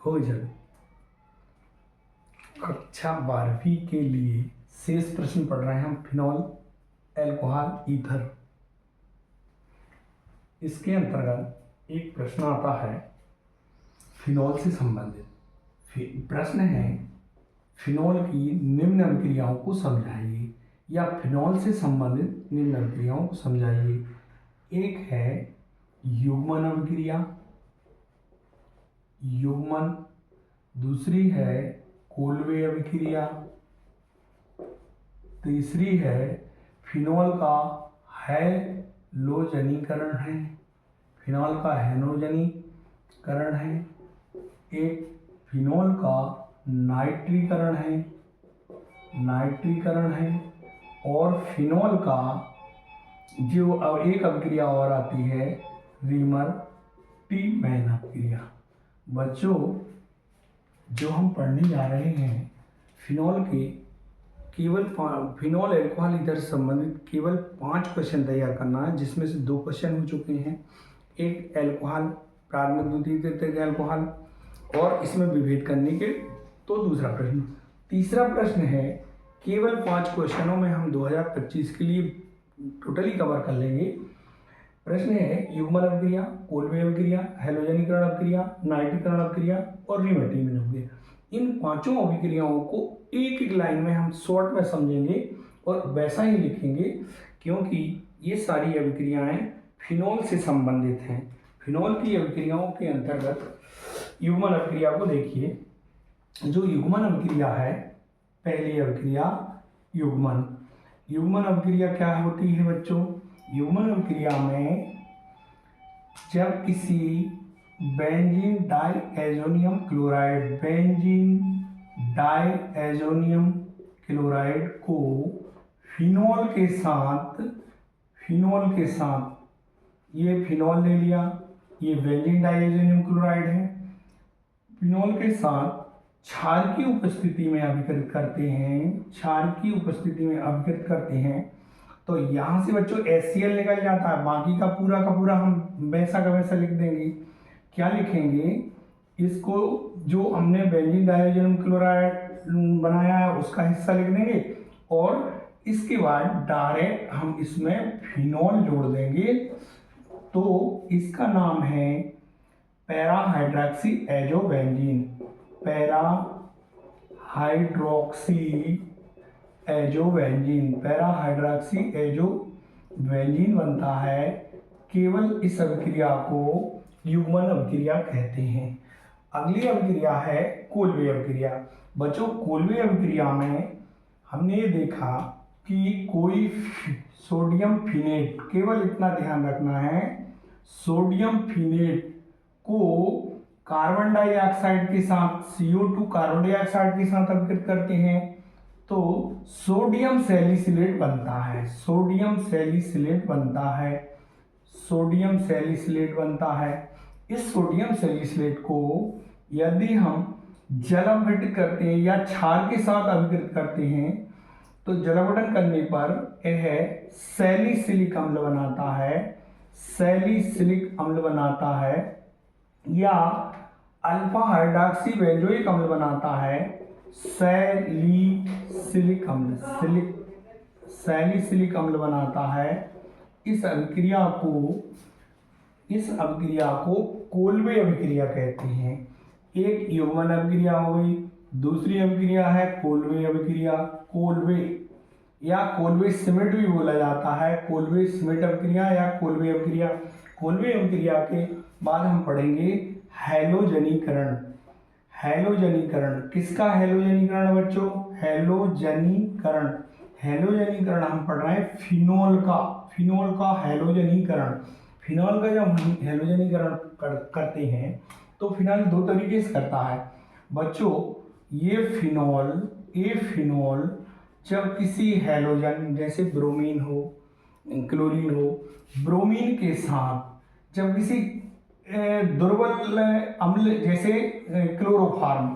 हो जाए। कक्षा 12वीं के लिए शेष प्रश्न पढ़ रहे हैं हम, फिनॉल अल्कोहल ईथर। इसके अंतर्गत एक प्रश्न आता है फिनॉल से संबंधित। प्रश्न है फिनॉल की निम्न अभिक्रियाओं को समझाइए, या फिनॉल से संबंधित निम्न अभिक्रियाओं को समझाइए। एक है युग्मन अभिक्रिया, युग्मन। दूसरी है कोल्वे अभिक्रिया। तीसरी है फिनॉल का हैलोजनीकरण है, फिनॉल का हैलोजनीकरण है। एक फिनॉल का नाइट्रीकरण है, नाइट्रीकरण है। और फिनॉल का जो अब एक अभिक्रिया और आती है रीमर टीमैन अभिक्रिया। बच्चों, जो हम पढ़ने जा रहे हैं फिनॉल के केवल फिनॉल अल्कोहल ईथर से संबंधित केवल 5 क्वेश्चन तैयार करना है, जिसमें से 2 क्वेश्चन हो चुके हैं। एक अल्कोहल, प्राथमिक द्वितीय तृतीयक अल्कोहल, और इसमें विभेद करने के तो दूसरा प्रश्न। तीसरा प्रश्न है केवल 5 क्वेश्चनों में हम 2025 के लिए टोटली कवर कर लेंगे। प्रश्न है युग्मन अभिक्रिया, कोल्वे अभिक्रिया, हैलोजनीकरण अभिक्रिया, नाइट्रीकरण अभिक्रिया और रीमर टीमैन अभिक्रिया। इन 5 अभिक्रियाओं को एक एक लाइन में हम शॉर्ट में समझेंगे और वैसा ही लिखेंगे, क्योंकि ये सारी अभिक्रियाएं फिनॉल से संबंधित हैं। फिनॉल की अभिक्रियाओं के अंतर्गत युग्मन अभिक्रिया को देखिए। जो युग्मन अभिक्रिया है, पहली अभिक्रिया युग्मन। युग्मन अभिक्रिया क्या होती है बच्चों? युग्मन अभिक्रिया में जब किसी benzene diazonium chloride, benzene diazonium chloride को फिनॉल के साथ ये फिनॉल ले लिया, ये बेंजीन डाइएजोनियम क्लोराइड है, फिनॉल के साथ क्षार की उपस्थिति में अभिकृत करते हैं, क्षार की उपस्थिति में अभिकृत करते हैं, तो यहाँ से बच्चों HCl निकल जाता है। बाकी का पूरा हम वैसा का वैसा लिख देंगे। क्या लिखेंगे? इसको जो हमने बेंजीन डाइएजोनियम क्लोराइड बनाया है उसका हिस्सा लिख देंगे, और इसके बाद डायरेक्ट हम इसमें फिनॉल जोड़ देंगे। तो इसका नाम है para hydroxy azobenzene, para hydroxy azobenzene, para hydroxy azobenzene बनता है। केवल इस अभिक्रिया को युग्मन अभिक्रिया कहते हैं। अगली अभिक्रिया है कोल्वे अभिक्रिया। बच्चों, कोल्वे अभिक्रिया में हमने ये देखा कि कोई सोडियम फिनेट, केवल इतना ध्यान रखना है, सोडियम फिनेट को कार्बन डाइऑक्साइड के साथ, CO2 कार्बन डाइऑक्साइड के साथ अभिकृत करते हैं तो सोडियम सैलिसिलेट बनता है, सोडियम सैलिसिलेट बनता है, सोडियम सैलिसिलेट बनता है। इस सोडियम सैलिसिलेट को यदि हम जलावृत करते हैं या क्षार के साथ अभिकृत करते हैं तो जलावृतन करने पर यह सैलिसिलिक अम्ल बनाता है, सैलिसिलिक अम्ल बनाता है, या अल्फा हाइड्रॉक्सी बेंजोइक अम्ल बनाता है, सैलिसिलिक अम्ल, सैलिसिलिक अम्ल बनाता है। इस अभिक्रिया को कोल्वे अभिक्रिया कहते हैं। एक युग्मन अभिक्रिया हो गई, दूसरी अभिक्रिया है कोल्वे अभिक्रिया। कोल्वे या कोल्वे सिमिट भी बोला जाता है, कोल्वे सिमिट अभिक्रिया या कोल्वे अभिक्रिया। कोल्वे अभिक्रिया के बाद हम पढ़ेंगे हैलोजनीकरण। हैलोजनीकरण किसका हैलोजनीकरण बच्चों? हैलोजनीकरण, हैलोजनीकरण हम पढ़ रहे हैं फिनॉल का, फिनॉल का हैलोजनीकरण। फिनॉल का जब हम हैलोजनीकरण करते हैं तो फिनॉल 2 तरीके से करता है बच्चों। ये फिनॉल जब किसी हैलोजन जैसे ब्रोमीन हो, क्लोरीन हो, ब्रोमीन के साथ जब किसी दुर्बल अम्ल जैसे क्लोरोफार्म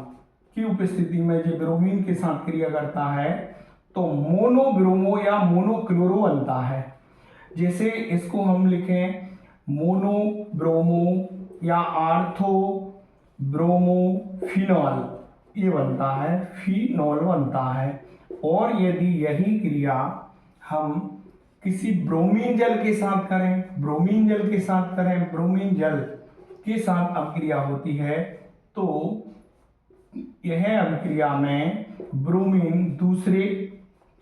की उपस्थिति में जो ब्रोमीन के साथ क्रिया करता है तो मोनोब्रोमो या मोनोक्लोरो बनता है। जैसे इसको हम लिखें मोनोब्रोमो या आर्थो ब्रोमोफिनॉल ये बनता है, फिनॉल बनता है। और यदि यही क्रिया हम किसी ब्रोमीन जल के साथ करें, ब्रोमीन जल के साथ करें, ब्रोमीन जल के साथ अभिक्रिया होती है तो यह अभिक्रिया में ब्रोमीन दूसरे,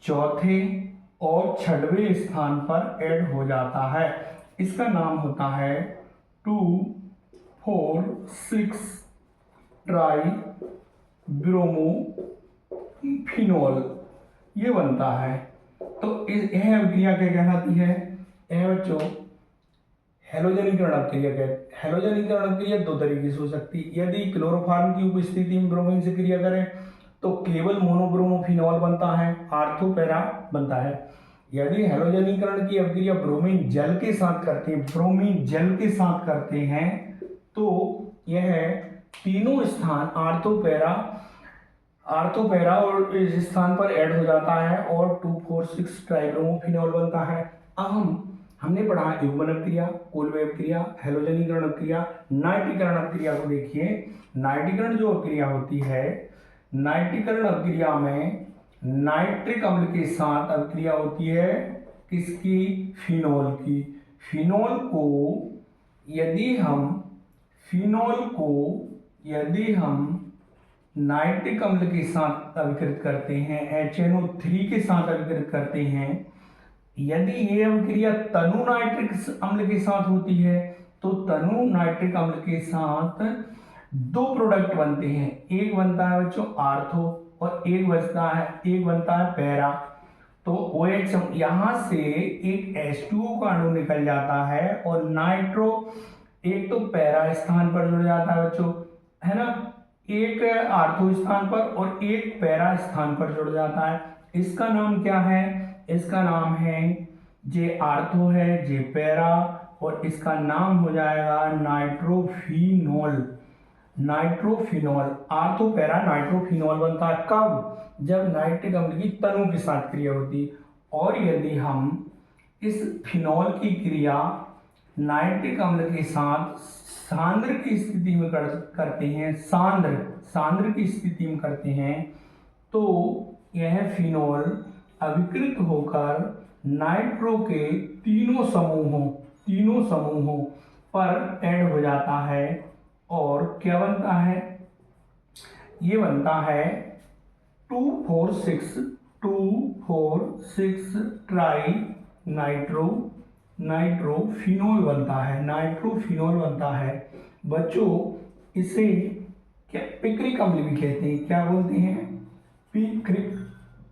चौथे और छठवें स्थान पर ऐड हो जाता है। इसका नाम होता है 2,4,6 ट्राई ब्रोमोफिनॉल ये बनता है। तो यह अभिक्रिया क्या कहलाती है? यह बच्चों हैलोजनीकरण अभिक्रिया कहते। हैलोजनीकरण अभिक्रिया दो तरीके से हो सकती है। यदि क्लोरोफॉर्म की उपस्थिति में ब्रोमीन से क्रिया करें तो केवल मोनोब्रोमोफिनॉल बनता है, आर्थो पैरा बनता है। यदि हैलोजनीकरण की अभिक्रिया ब्रोमीन जल के साथ करते हैं, ब्रोमीन जल के साथ करते हैं तो यह तीनों स्थान आर्थो पैरा और इस स्थान पर ऐड हो जाता है और 2,4,6 ट्राइब्रोमोफिनॉल बनता है। अब हमने पढ़ा युग्मन अभिक्रिया, कोल्वे अभिक्रिया, हैलोजनीकरण अभिक्रिया, नाइट्रीकरण अभिक्रिया को देखिए। नाइट्रीकरण जो अभिक्रिया होती है, नाइट्रीकरण अभिक्रिया में नाइट्रिक अम्ल के साथ अभिक्रिया होती है किसकी? फिनॉल की। फिनॉल को यदि हम नाइट्रिक अम्ल के साथ अभिकृत करते हैं, HNO3 के साथ अभिकृत करते हैं, यदि ये अभिक्रिया तनु नाइट्रिक अम्ल के साथ होती है तो तनु नाइट्रिक अम्ल के साथ दो प्रोडक्ट बनते हैं। एक बनता है बच्चों आर्थो और एक बनता है पैरा। तो OH यहाँ से एक H2O का अणु निकल जाता है और नाइट्रो एक तो पैरा स्थान पर जुड़ जाता है बच्चों, है ना, एक आर्थो स्थान पर और एक पैरा स्थान पर जुड़ जाता है। इसका नाम क्या है? इसका नाम है जे आर्थो है, जे पैरा, और इसका नाम हो जाएगा नाइट्रोफिनॉल। आर्थो पैरा नाइट्रोफिनॉल बनता है कब? जब नाइट्रिक अम्ल की तनु के साथ क्रिया होती। और यदि हम इस फिनॉल की क्रिया नाइट्रिक अम्ल के साथ सांद्र की स्थिति में करते हैं, सांद्र की स्थिति में करते हैं तो यह फिनॉल अभिकृत होकर नाइट्रो के तीनों समूहों पर ऐड हो जाता है और क्या बनता है? ये बनता है 2,4,6 ट्राई नाइट्रोफिनॉल बनता है। बच्चों इसे क्या पिक्रिक अम्ल भी कहते हैं? क्या बोलते हैं?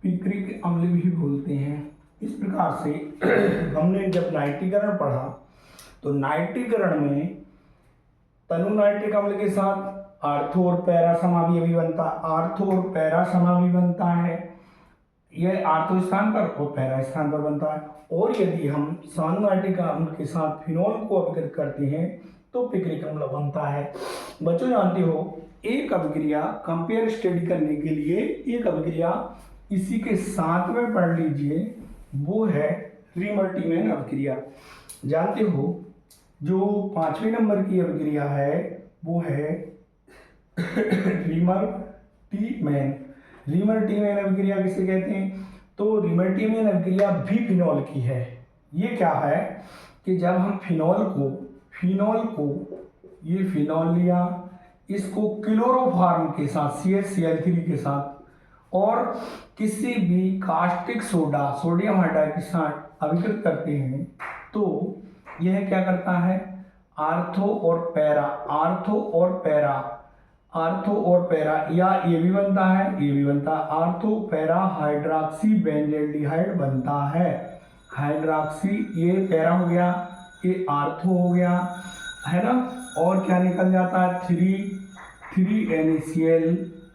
पिक्रिक अम्ल भी बोलते हैं। इस प्रकार से हमने जब नाइट्रीकरण पढ़ा तो नाइट्रीकरण में तनु नाइट्रिक अम्ल के साथ आर्थो और पैरा समावयवी बनता है। यह आर्थो स्थान पर और पैरा स्थान पर बनता है। और यदि हम सांद्र नाइट्रिक अम्ल के साथ फिनॉल को अभिकृत करते हैं तो पिक्रिक अम्ल बनता है। बच्चों जानते हो एक अभिक्रिया कंपेयर स्टडी करने के लिए एक अभिक्रिया इसी के साथ में पढ़ लीजिए, वो है रीमर-टीमैन अभिक्रिया। जानते हो जो 5वें नंबर की अभिक्रिया है वो है रीमर-टीमैन अभिक्रिया किसे कहते हैं? तो रीमर-टीमैन अभिक्रिया भी फिनॉल की है। ये क्या है कि जब हम फिनॉल को ये फिनॉल लिया, इसको क्लोरोफॉर्म के साथ CH-Cl3 के साथ और किसी भी कास्टिक सोडा सोडियम हाइड्राइड के साथ अभिकृत करते हैं तो यह क्या करता है? आर्थो और पैरा या ये भी बनता है आर्थो पैरा हाइड्रॉक्सी बेंजल्डिहाइड बनता है। हाइड्रॉक्सी ये पैरा हो गया, ये आर्थो हो गया, है ना। और क्या निकल जाता है?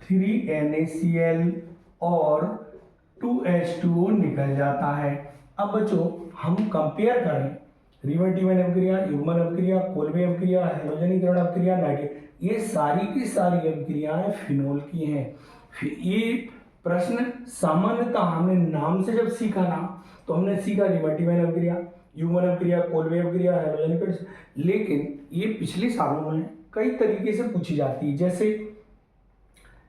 3NaCl और 2H2O निकल जाता है। अब बच्चों हम कंपेयर करें रीमर-टीमैन अभिक्रिया, युग्मन अभिक्रिया, कोल्वे अभिक्रिया, हैलोजनीकरण अभिक्रिया, ये सारी की सारी अभिक्रियाएं फिनॉल की हैं। ये प्रश्न सामान्यतः हमने नाम से जब सीखा ना तो हमने सीखा रीमर-टीमैन अभिक्रिया, युग्मन अभिक्रिया, कोल्वे अभिक्रिया, हैलोजनीकरण, लेकिन ये पिछले सालों में कई तरीके से पूछी जाती है। जैसे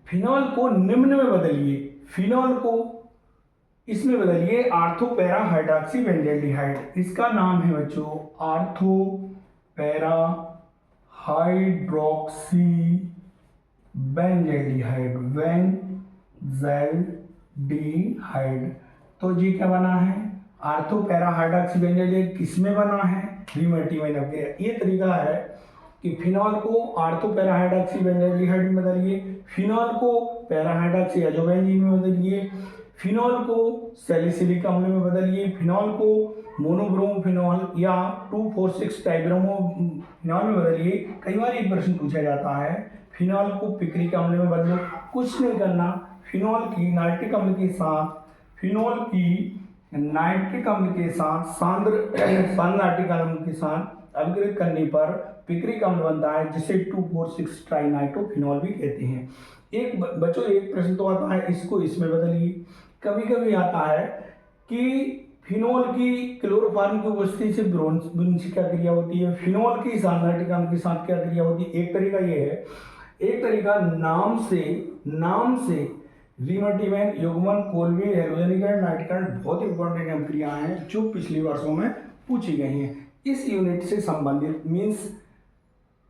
फिनॉल को निम्न में बदलिए, फिनॉल को इसमें बदलिए आर्थो पैरा हाइड्रॉक्सी बेंजल्डिहाइड। इसका नाम है बच्चों ortho para hydroxy benzaldehyde, benzaldehyde. तो जी क्या बना है, आर्थो पैरा हाइड्रॉक्सी बेंजल्डिहाइड किसमें बना है, रीमर्टिवाइन अवग्रिया। ये तरीका है कि फिनॉल को आर्थो पैरा हाइड्रॉक्सी बेंजल्डिहाइड में बदलिए, फिनॉल को पैरा हाइड्रॉक्सी एजोबेंजीन में बदलिए, फिनॉल को सैलिसिलिक अम्ल में बदलिए, फिनॉल को मोनोब्रोमो फिनॉल या 2,4,6 टाइब्रोमो फिनॉल में बदलिए। कई बार एक प्रश्न पूछा जाता है फिनॉल को पिक्रिक अम्ल में बदलो। कुछ नहीं करना, फिनॉल की नाइट्रिक अम्ल के साथ, फिनॉल की नाइट्रिक अम्ल के साथ सांद्र नाइट्रिक अम्ल के साथ अपग्रेड करने पर पिक्रिक अम्ल बनता है, जिसे 2,4,6 ट्राइनाइट्रोफिनॉल भी कहते हैं। एक बच्चों एक प्रश्न तो आता है इसको इसमें बदलिए। कभी कभी आता है कि फिनॉल की क्लोरोफॉर्म की उपस्थिति से ब्रोंज की क्या क्रिया होती है, फिनॉल की नाइट्रिक अम्ल के साथ क्या क्रिया होती है। एक तरीका ये है, एक तरीका नाम से रीमर्टिवाइन, युग्मन, कोल्वे, हैलोजनीकरण, नाइट्रीकरण बहुत इंपॉर्टेंट अभिक्रियाएं हैं जो पिछले वर्षों में पूछी गई हैं। इस यूनिट से संबंधित मीन्स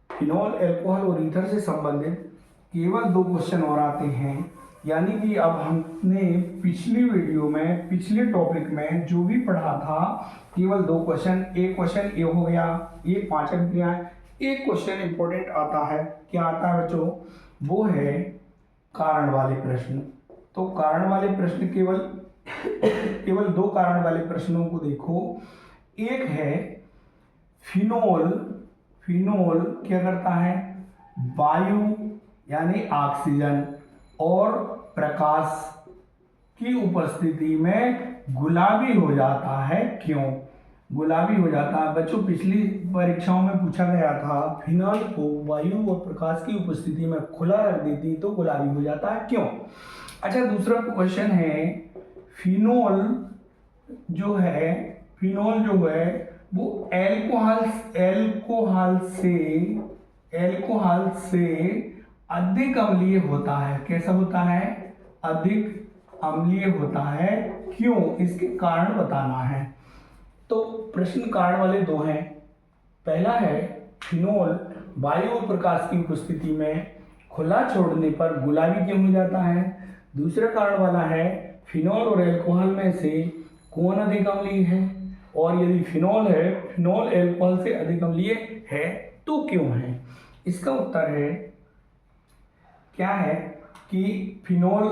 फिनॉल, अल्कोहल और ईथर से संबंधित केवल 2 क्वेश्चन और आते हैं। यानी कि अब हमने पिछली वीडियो में, पिछले टॉपिक में जो भी पढ़ा था केवल 2 क्वेश्चन, एक क्वेश्चन ये हो गया, ये 5 अभिक्रियाएं। एक क्वेश्चन इंपॉर्टेंट आता है, क्या आता है बच्चों, वो है कारण वाले प्रश्न। तो कारण वाले प्रश्न केवल 2 कारण वाले प्रश्नों को देखो। एक है फिनॉल क्या करता है, वायु यानी ऑक्सीजन और प्रकाश की उपस्थिति में गुलाबी हो जाता है। क्यों गुलाबी हो जाता है बच्चों, पिछली परीक्षाओं में पूछा गया था फिनॉल को वायु और प्रकाश की उपस्थिति में खुला रख देती तो गुलाबी हो जाता है, क्यों। अच्छा, दूसरा क्वेश्चन है फिनॉल जो है वो एल्कोहल से अधिक अम्लीय होता है। कैसा होता है, अधिक अम्लीय होता है, क्यों, इसके कारण बताना है। तो प्रश्न कारण वाले 2 हैं। पहला है फिनॉल वायु और प्रकाश की उपस्थिति में खुला छोड़ने पर गुलाबी क्यों हो जाता है। दूसरा कारण वाला है फिनॉल और अल्कोहल में से कौन अधिक अम्लीय है, और यदि फिनॉल अल्कोहल से अधिक अम्लीय है तो क्यों है। इसका उत्तर है क्या है कि फिनॉल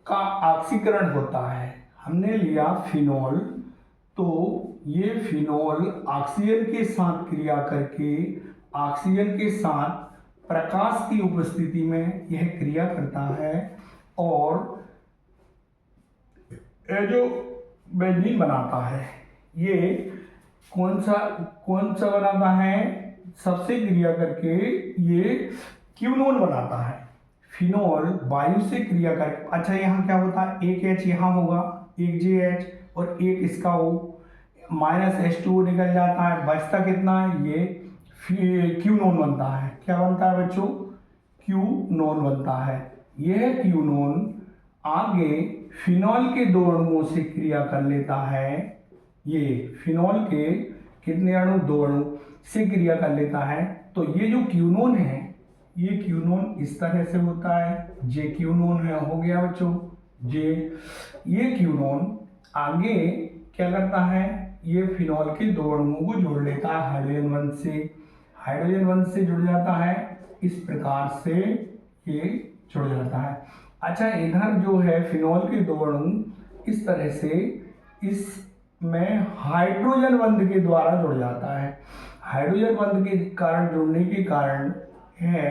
का ऑक्सीकरण होता है। हमने लिया फिनॉल, तो ये फिनॉल ऑक्सीजन के साथ क्रिया करके ऑक्सीजन के साथ प्रकाश की उपस्थिति में यह क्रिया करता है और एजोबेंजीन बनाता है। ये कौन सा बनाता है, सबसे क्रिया करके ये क्यूनोन बनाता है। फिनॉल वायु से क्रिया करके, अच्छा यहाँ क्या होता है, एक H यहाँ होगा, एक JH और एक इसका O, -H2O निकल जाता है, बचता कितना है, ये क्यूनोन बनता है। क्या बनता है बच्चों, क्यूनोन बनता है। यह क्यूनोन आगे फिनॉल के 2 अणुओं से क्रिया कर लेता है। ये फिनॉल के कितने अणु, 2 अणु से क्रिया कर लेता है। तो ये जो क्यूनोन है, ये क्यूनोन इस तरह से होता है, जे क्यूनोन है, हो गया बच्चों जे। ये क्यूनोन आगे क्या करता है, ये फिनॉल के 2 अणुओं को जोड़ लेता है हाइड्रोजन बंध से जुड़ जाता है। इस प्रकार से ये जुड़ जाता है। अच्छा, इधर जो है फिनॉल के 2 अणु इस तरह से इसमें हाइड्रोजन बंध के द्वारा जुड़ जाता है। हाइड्रोजन बंध के कारण जुड़ने के कारण है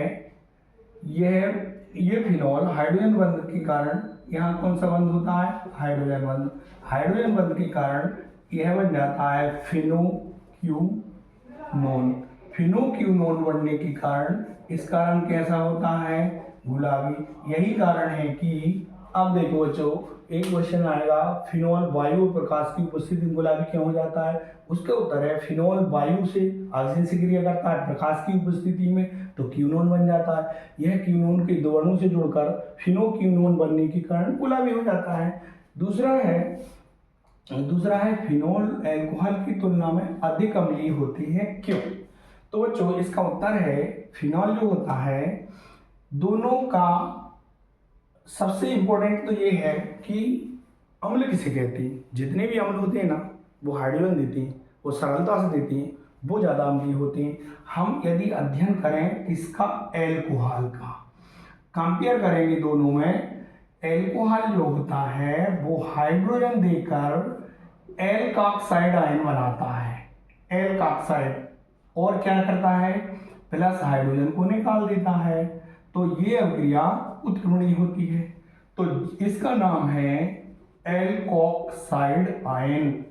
ये फिनॉल हाइड्रोजन बंध के कारण, यहाँ कौन सा बंध होता है, हाइड्रोजन बंध। हाइड्रोजन बंध के कारण यह बन जाता है फिनोक्यूनोन बनने के कारण इसका रंग कैसा होता है, गुलाबी। यही कारण है कि अब देखो बच्चों, एक क्वेश्चन आएगा, फिनोल वायु और प्रकाश की उपस्थिति में गुलाबी क्यों हो जाता है। उसका उत्तर है फिनोल वायु से ऑक्सीजन से क्रिया करता है, प्रकाश की उपस्थिति में तो क्यूनोन बन जाता है। यह क्यूनोन के दो अणु से जुड़कर फिनो क्यूनोन बनने के कारण गुलाबी हो जाता है। दूसरा है फिनोल अल्कोहल की तुलना में अधिक अम्लीय होती है, क्यों। तो बच्चों इसका उत्तर है फिनोल जो होता है, दोनों का सबसे इंपॉर्टेंट तो ये है कि अम्ल किसे कहते हैं। जितने भी अम्ल होते हैं ना, वो हाइड्रोजन देते हैं, वो सरलता से देते हैं, वो ज़्यादा अम्लीय होते हैं। हम यदि अध्ययन करें किसका, एल्कोहल का, कंपेयर करेंगे दोनों में, एल्कोहल जो होता है वो हाइड्रोजन देकर एल्कोक्साइड आयन बनाता है, एल्कोक्साइड, और क्या करता है, प्लस हाइड्रोजन को निकाल देता है, तो ये अभिक्रिया उत्क्रमणीय होती है। तो इसका नाम है एल्कोक्साइड आयन,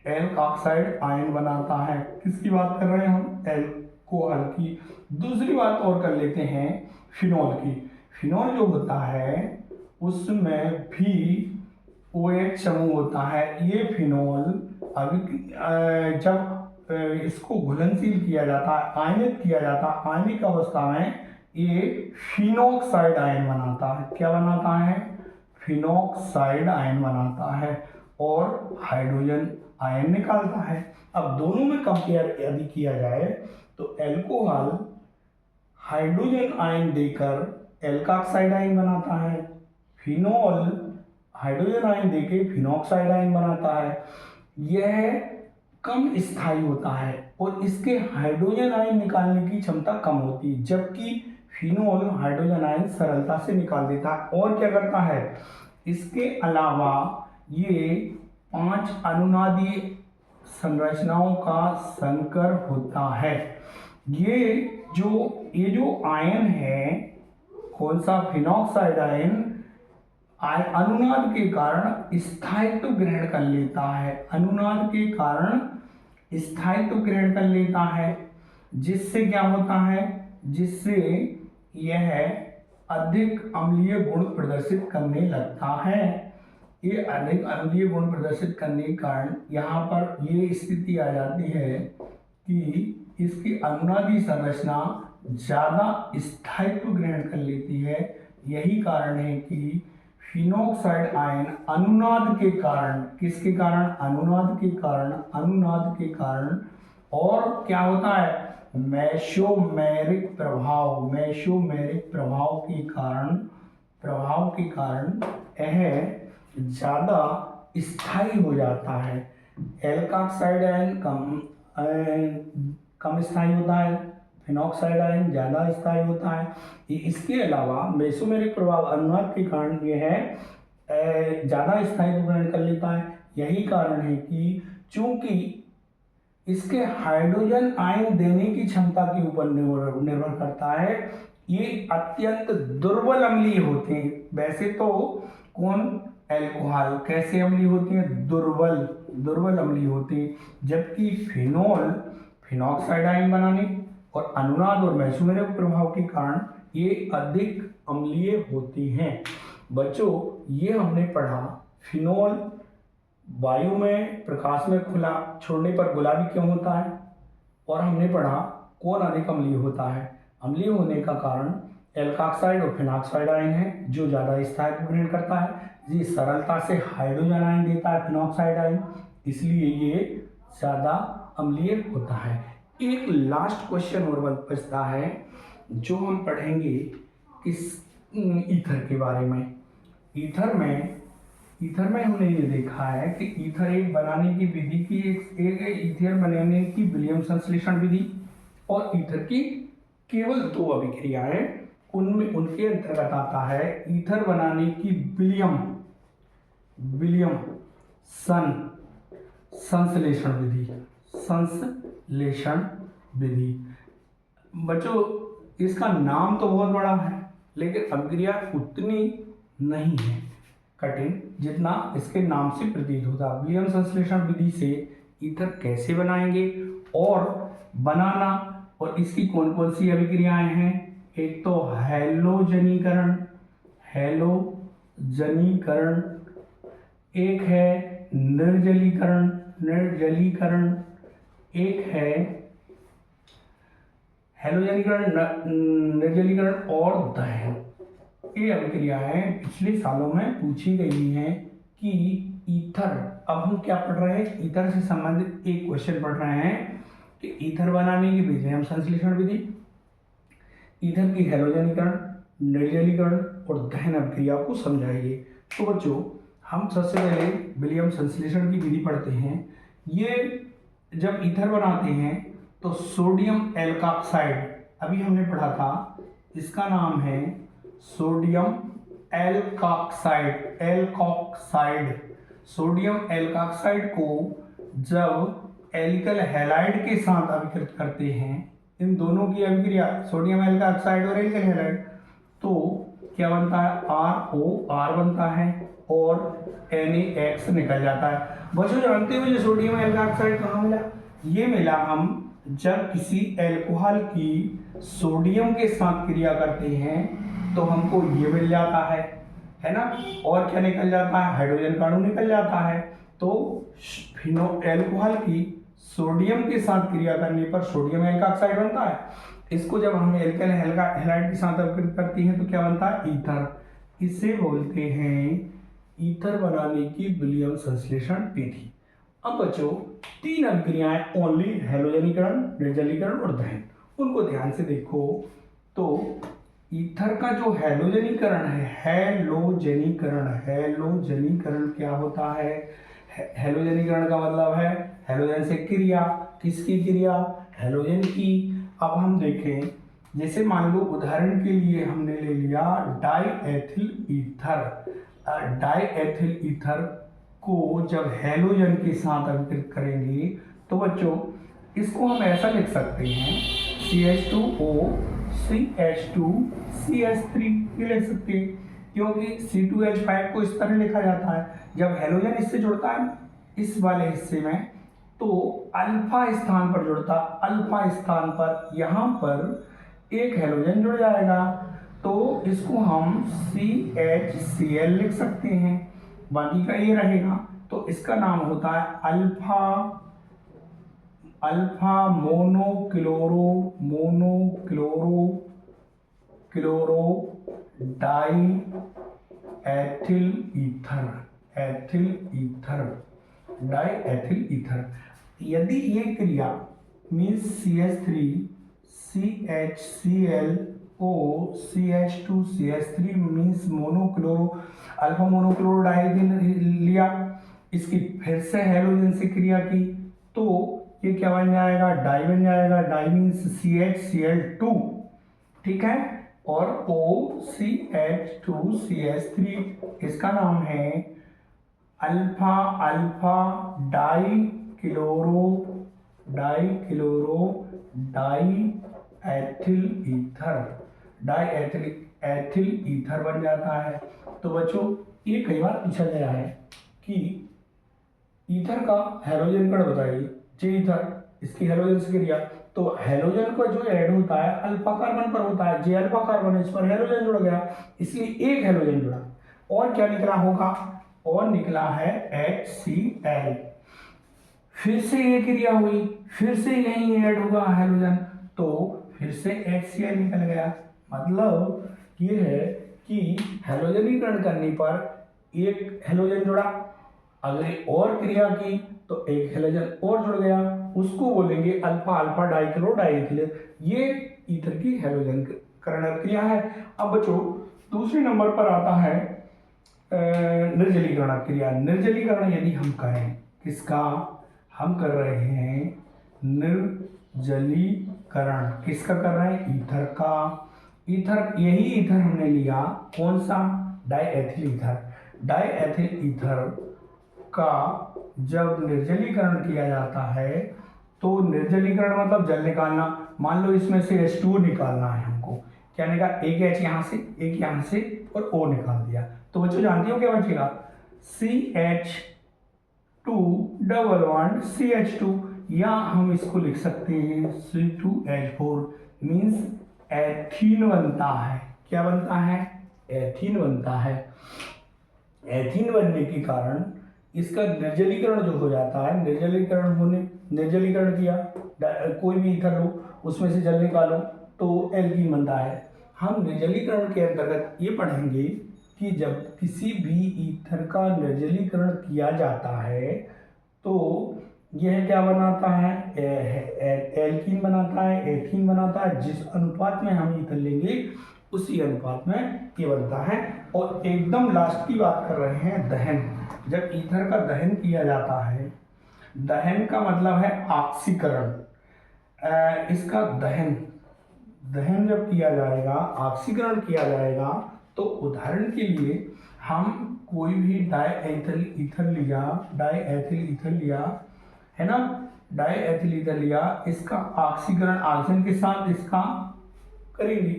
एल्कोक्साइड आयन बनाता है। किसकी बात कर रहे हैं हम, एल्कोहल की। दूसरी बात और कर लेते हैं फिनोल की। फिनोल जो होता है उसमें भी OH समूह होता है। ये फिनोल अभी जब इसको घुलनशील किया जाता है, आयनित किया जाता है, आयनिक अवस्था में ये फिनोक्साइड आयन बनाता है। क्या बनाता है, फिनोक्साइड आयन बनाता है और हाइड्रोजन आयन निकालता है। अब दोनों में कंपेयर यदि किया जाए तो एल्कोहल हाइड्रोजन आयन देकर एल्कोक्साइड आयन बनाता है, फिनोल हाइड्रोजन आयन देके फिनोक्साइड आयन बनाता है। यह कम स्थायी होता है और इसके हाइड्रोजन आयन निकालने की क्षमता कम होती है, जबकि फिनोल हाइड्रोजन आयन सरलता से निकाल देता है। और क्या करता है, इसके अलावा ये 5 अनुनादीय संरचनाओं का संकर होता है। ये जो आयन है, कौन सा, फिनोक्साइड आयन, अनुनाद के कारण स्थायित्व ग्रहण कर लेता है, अनुनाद के कारण स्थायित्व ग्रहण कर लेता है, जिससे क्या होता है, जिससे यह अधिक अम्लीय गुण प्रदर्शित करने लगता है। ये अधिक अम्लीय गुण प्रदर्शित करने के कारण यहाँ पर ये स्थिति आ जाती है कि इसकी अनुनादी संरचना ज़्यादा स्थायित्व ग्रहण कर लेती है। यही कारण है कि फिनोक्साइड आयन अनुनाद के कारण, किसके कारण, अनुनाद के कारण, और क्या होता है, मेसोमेरिक प्रभाव के कारण यह ज़्यादा स्थायी हो जाता है। एल्कोक्साइड आयन कम स्थायी होता है, फिनोक्साइड आयन ज़्यादा स्थायी होता है। इसके अलावा मेसोमेरिक प्रभाव अनुनाद के कारण यह है ज़्यादा स्थायित्व ग्रहण कर लेता है। यही कारण है कि चूंकि इसके हाइड्रोजन आयन देने की क्षमता के ऊपर निर्भर करता है, ये अत्यंत दुर्बल अम्लीय होते हैं। वैसे तो कौन, एल्कोहल कैसे अम्लीय होते हैं, दुर्बल अम्लीय होते हैं, जबकि फिनोल फिनोक्साइड आयन बनाने और अनुनाद और मेसोमेरिक प्रभाव के कारण ये अधिक अम्लीय होती हैं। बच्चों ये हमने पढ़ा फिनोल वायु में प्रकाश में खुला छोड़ने पर गुलाबी क्यों होता है, और हमने पढ़ा कौन अधिक अम्लीय होता है। अम्लीय होने का कारण एल्कोक्साइड और फिनोक्साइड आयन है, जो ज़्यादा स्थायित्व ग्रहण करता है, ये सरलता से हाइड्रोजन आयन देता है फिनोक्साइड आयन, इसलिए ये ज़्यादा अम्लीय होता है। एक लास्ट क्वेश्चन और बचता है जो हम पढ़ेंगे किस, ईथर के बारे में। ईथर में हमने ये देखा है कि ईथर एक बनाने की विधि की एक ईथर बनाने की विलियम संश्लेषण विधि, और ईथर की केवल 2 अभिक्रियाएं, उनमें उनके अंतर्गत आता है ईथर बनाने की विलियम संश्लेषण विधि। बच्चों इसका नाम तो बहुत बड़ा है, लेकिन अभिक्रिया उतनी नहीं है कठिन जितना इसके नाम से प्रतीत होता है। विलियम संश्लेषण विधि से ईथर कैसे बनाएंगे और बनाना, और इसकी कौन कौन सी अभिक्रियाएं हैं। एक तो हैलोजनीकरण जलीकरण, एक है निर्जलीकरण, निर्जलीकरण, एक है हैलोजनीकरण, निर्जलीकरण और दहन। ये अभिक्रियाएं पिछले सालों में पूछी गई हैं कि ईथर, अब हम क्या पढ़ रहे हैं, ईथर से संबंधित एक क्वेश्चन पढ़ रहे हैं कि ईथर बनाने की विधि, हम संश्लेषण विधि, ईथर की हैलोजनीकरण, निर्जलीकरण और दहन अभिक्रिया को समझाइए। तो बच्चों हम सबसे पहले विलियम संश्लेषण की विधि पढ़ते हैं। ये जब ईथर बनाते हैं तो सोडियम एल्काक्साइड, अभी हमने पढ़ा था, इसका नाम है सोडियम एल्काक्साइड, एल्काक्साइड। सोडियम एल्काक्साइड को जब एल्कल हैलाइड के साथ अभिकृत करते हैं, इन दोनों की अभिक्रिया सोडियम एल्काक्साइड और एल्कल हैलाइड, तो क्या बनता है, ROR बनता है और NaX निकल जाता है। बच्चों जानते हो ये सोडियम एल्काक्साइड कहाँ मिला, ये मिला हम जब किसी एल्कोहल की सोडियम के साथ क्रिया करते हैं तो हमको ये मिल जाता है ना, और क्या निकल जाता है, हाइड्रोजन का अणु निकल जाता है। तो एल्कोहल की सोडियम के साथ क्रिया करने पर सोडियम एल्काक्साइड बनता है। इसको जब हम एल्कल हैलाइड के साथ अभिकृत करते हैं तो क्या बनता है, ईथर। इसे बोलते हैं ईथर बनाने की विलियम संश्लेषण विधि। अब बच्चों तीन अभिक्रियाएं ओनली, हैलोजनीकरण, निर्जलीकरण और दहन, उनको ध्यान से देखो। तो ईथर का जो हैलोजनीकरण है, हैलोजनीकरण, हैलोजनीकरण क्या होता है, हैलोजनीकरण का मतलब है हैलोजन से क्रिया, किसकी क्रिया, हैलोजन की। अब हम देखें, जैसे मान लो उदाहरण के लिए हमने ले लिया डाईएथिल ईथर। डाईएथिल ईथर को जब हैलोजन के साथ अभिकृत करेंगे तो बच्चों इसको हम ऐसा लिख सकते हैं CH2O CH2 CH3, ये लिख सकते हैं, क्योंकि C2H5 को इस तरह लिखा जाता है। जब हैलोजन इससे जुड़ता है इस वाले हिस्से में तो अल्फा स्थान पर जुड़ता, अल्फा स्थान पर यहाँ पर एक हैलोजन जुड़ जाएगा, तो इसको हम CHCl लिख सकते हैं, बाकी का ये रहेगा। तो इसका नाम होता है alpha chloro diethyl ether, ethyl ether, diethyl ether. यदि ये क्रिया means CH3 CHCl O CH2 CH3 means alpha monochloro di लिया, इसकी फिर से हैलोजन से क्रिया की तो ये क्या बन जाएगा, डाई बन जाएगा। डाई मीन्स CHCl2, ठीक है, और OCH2 CH3, इसका नाम है alpha alpha die chloro diethyl ether, diethyl ether बन जाता है। तो बच्चों ये कई बार पूछा गया है कि ईथर का हैलोजन कण बताइए, जे ईथर, इसकी हैलोजन से क्रिया, तो हैलोजन का जो ऐड होता है अल्फा कार्बन पर होता है, जे अल्फा कार्बन है, इस पर हैलोजन जुड़ गया, इसलिए एक हैलोजन जुड़ा, और क्या निकला होगा, और निकला है HCl। फिर से ये क्रिया हुई, फिर से यहीं ऐड हुआ हैलोजन, तो फिर से HCl निकल गया। मतलब ये है कि हैलोजनीकरण करने पर एक हैलोजन जुड़ा, अगर और क्रिया की तो एक हैलोजन और जुड़ गया, उसको बोलेंगे अल्फा अल्फा डाइक्लोरो डाइथिल। ये ईथर की हैलोजनीकरण क्रिया है। अब बच्चों दूसरे नंबर पर आता है निर्जलीकरण क्रिया। निर्जलीकरण यदि हम करें, किसका हम कर रहे हैं, निर्जलीकरण किसका कर रहे हैं, ईथर का। ईथर, यही ईथर हमने लिया, कौन सा, डाईएथिल ईथर। डाईएथिल ईथर का जब निर्जलीकरण किया जाता है तो निर्जलीकरण मतलब जल निकालना। मान लो इसमें से H2O निकालना है हमको, क्या निकाल, एक H यहाँ से, एक यहाँ से, और O निकाल दिया, तो बच्चों जानते हो क्या बचेगा, CH2 या हम इसको लिख सकते हैं C2H4 मीन्स एथीन बनता है। क्या बनता है, एथीन बनता है। एथीन बनने के कारण इसका निर्जलीकरण जो हो जाता है, निर्जलीकरण किया, कोई भी ईथर लो उसमें से जल निकालो तो एल्कीन बनता है। हम निर्जलीकरण के अंतर्गत ये पढ़ेंगे कि जब किसी भी ईथर का निर्जलीकरण किया जाता है तो यह क्या बनाता है, एल्कीन बनाता है, एथीन बनाता है। जिस अनुपात में हम ईथर लेंगे उसी अनुपात में ये बनता है। और एकदम लास्ट की बात कर रहे हैं दहन। जब ईथर का दहन किया जाता है, दहन का मतलब है ऑक्सीकरण, इसका दहन जब किया जाएगा, ऑक्सीकरण किया जाएगा, तो उदाहरण के लिए हम कोई भी डाईएथिल ईथर लिया है ना, डाईएथिल ईथर लिया, इसका ऑक्सीकरण ऑक्सीजन के साथ इसका करेंगे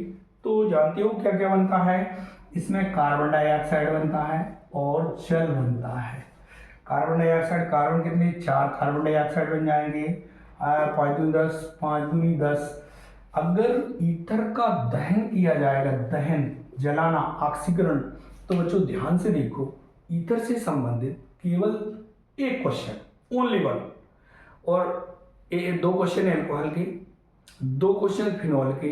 तो जानते हो क्या क्या बनता है, इसमें कार्बन डाइऑक्साइड बनता है और जल बनता है। कार्बन डाइऑक्साइड, कार्बन कितने, 4 कार्बन डाइऑक्साइड बन जाएंगे, 5 दूनी 10, 5 दूनी 10। अगर ईथर का दहन किया जाएगा, दहन जलाना ऑक्सीकरण, तो बच्चों ध्यान से देखो, ईथर से संबंधित केवल एक क्वेश्चन, ओनली वन, और 2 क्वेश्चन एल्कोहल के, 2 क्वेश्चन फिनॉल के,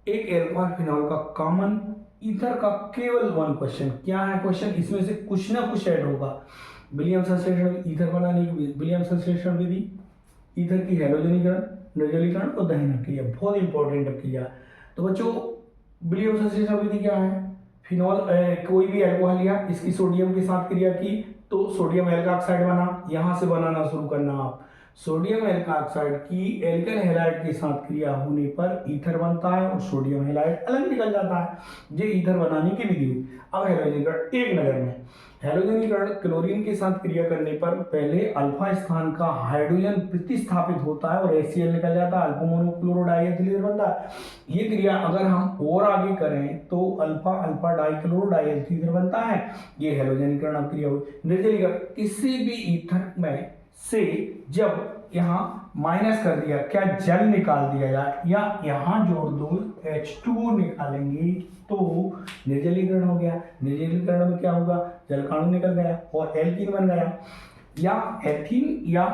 एक एल्कोहल फिनॉल का कॉमन, ईथर का केवल 1 क्वेश्चन। क्या है क्वेश्चन, इसमें से कुछ ना कुछ ऐड होगा। विलियम संश्लेषण, ईथर बनाने की विलियम संश्लेषण विधि, ईथर की हैलोजनीकरण, निर्जलीकरण और दहन क्रिया, बहुत इंपॉर्टेंट क्रिया। तो बच्चों विलियम संश्लेषण विधि क्या है, फिनॉल कोई भी अल्कोहल लिया, इसकी सोडियम के साथ क्रिया की तो सोडियम एल्कोऑक्साइड बना। यहाँ से बनाना शुरू करना आप, सोडियम एल्कोऑक्साइड की एल्कल हैलाइड के साथ क्रिया होने पर ईथर बनता है और सोडियम हैलाइड अलग निकल जाता है। ये ईथर बनाने की विधि हुई। अब हैलोजनीकरण एक नजर में, हैलोजनीकरण क्लोरीन के साथ क्रिया करने पर पहले अल्फा स्थान का हाइड्रोजन प्रतिस्थापित होता है और HCl निकल जाता है, अल्फा मोनोक्लोरोडाइएथिलीन बनता है। ये क्रिया अगर हम और आगे करें तो अल्फा अल्फा डाइक्लोरोडाइएथिलीन बनता है। ये हैलोजनीकरण अब क्रिया हुई। निर्जलीकरण, किसी भी ईथर में से जब यहाँ माइनस कर दिया, क्या जल निकाल दिया जाए या यहाँ जोड़ दो H2O निकालेंगे तो निर्जलीकरण हो गया। निर्जलीकरण में क्या होगा, जलकाणु निकल गया और एल्कीन बन गया। या एथीन या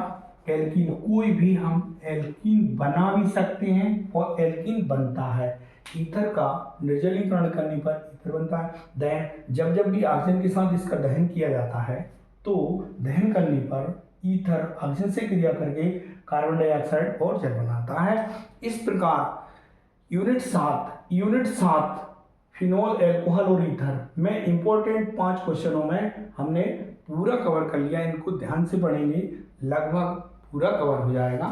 एल्कीन, कोई भी हम एल्कीन बना भी सकते हैं और एल्कीन बनता है। ईथर का निर्जलीकरण करने पर ईथर बनता है। दहन, जब भी ऑक्सीजन के साथ इसका दहन किया जाता है तो दहन करने पर ईथर ऑक्सीजन से क्रिया करके कार्बन डाइऑक्साइड और जल बनाता है। इस प्रकार यूनिट 7 फिनॉल, अल्कोहल और ईथर में इंपॉर्टेंट 5 क्वेश्चनों में हमने पूरा कवर कर लिया। इनको ध्यान से पढ़ेंगे, लगभग पूरा कवर हो जाएगा।